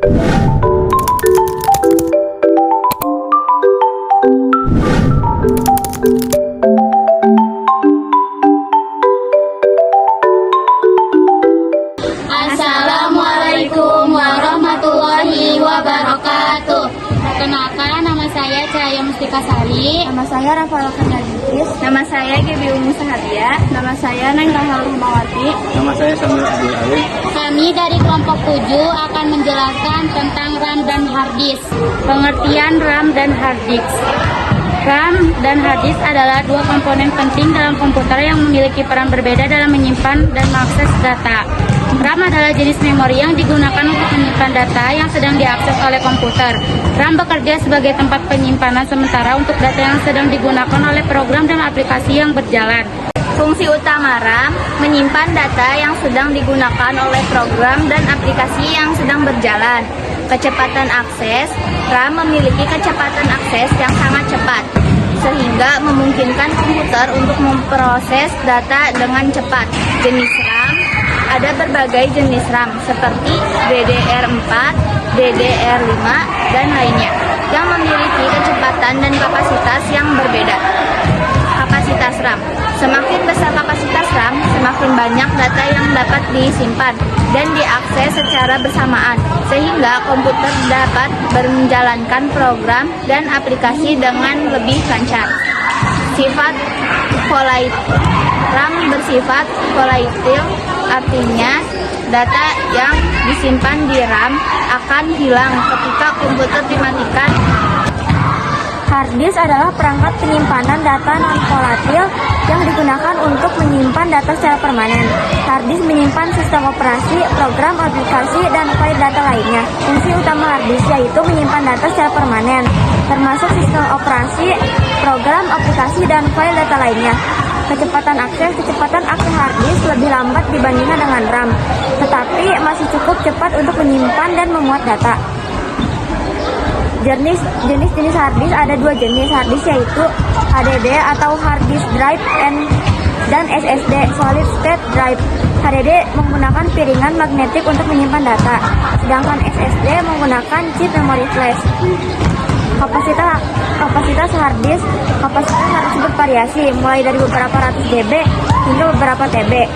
Assalamualaikum warahmatullahi wabarakatuh. Perkenalkan, nama saya Cahaya Mustika Sari. Nama saya Rafael Kandadis. Nama saya Gebi Umu Sahadia. Nama saya Neng Rahel Rumawati. Nama saya Samir Abdul Alim. Kami dari kelompok 7 akan menjelaskan tentang RAM dan hard disk. Pengertian RAM dan hard disk. RAM dan hard disk adalah dua komponen penting dalam komputer yang memiliki peran berbeda dalam menyimpan dan mengakses data. RAM adalah jenis memori yang digunakan untuk menyimpan data yang sedang diakses oleh komputer. RAM bekerja sebagai tempat penyimpanan sementara untuk data yang sedang digunakan oleh program dan aplikasi yang berjalan. Fungsi utama RAM menyimpan data yang sedang digunakan oleh program dan aplikasi yang sedang berjalan. Kecepatan akses, RAM memiliki kecepatan akses yang sangat cepat, sehingga memungkinkan komputer untuk memproses data dengan cepat. Jenis RAM, ada berbagai jenis RAM seperti DDR4, DDR5, dan lainnya, yang memiliki kecepatan dan kapasitas yang berbeda. Kapasitas RAM, semakin besar kapasitas RAM, semakin banyak data yang dapat disimpan dan diakses secara bersamaan, sehingga komputer dapat menjalankan program dan aplikasi dengan lebih lancar. Sifat volatile, RAM bersifat volatile, artinya data yang disimpan di RAM akan hilang ketika komputer dimatikan. Hard disk adalah perangkat penyimpanan data non-volatil yang digunakan untuk menyimpan data secara permanen. Hard disk menyimpan sistem operasi, program, aplikasi, dan file data lainnya. Fungsi utama hard disk yaitu menyimpan data secara permanen, termasuk sistem operasi, program, aplikasi, dan file data lainnya. Kecepatan akses hard disk lebih lambat dibandingkan dengan RAM, tetapi masih cukup cepat untuk menyimpan dan memuat data. Jenis hard disk ada dua jenis hard disk, yaitu HDD atau hard disk drive dan SSD solid state drive. HDD menggunakan piringan magnetik untuk menyimpan data, sedangkan SSD menggunakan chip memori flash. Kapasitas hard disk bervariasi mulai dari beberapa ratus DB hingga beberapa TB.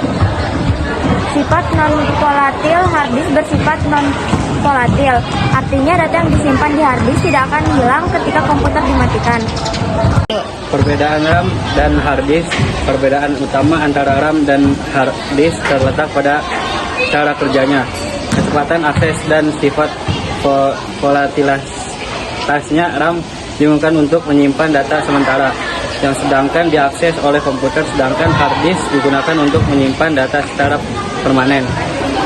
Sifat non-volatil, hard disk bersifat non-volatil, artinya data yang disimpan di hard disk tidak akan hilang ketika komputer dimatikan. Perbedaan RAM dan hard disk. Perbedaan utama antara RAM dan hard disk terletak pada cara kerjanya, kecepatan akses, dan sifat volatilitasnya. RAM digunakan untuk menyimpan data sementara yang sedangkan diakses oleh komputer, sedangkan hard disk digunakan untuk menyimpan data secara permanen.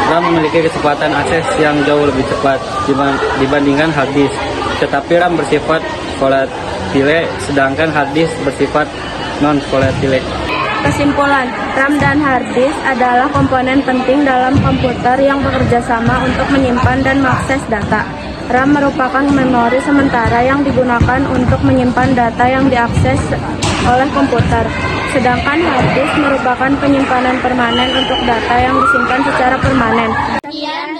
RAM memiliki kecepatan akses yang jauh lebih cepat dibandingkan hard disk, tetapi RAM bersifat volatile, sedangkan hard disk bersifat non-volatile. Kesimpulan, RAM dan hard disk adalah komponen penting dalam komputer yang bekerja sama untuk menyimpan dan mengakses data. RAM merupakan memori sementara yang digunakan untuk menyimpan data yang diakses oleh komputer, sedangkan hard disk merupakan penyimpanan permanen untuk data yang disimpan secara permanen. Sekian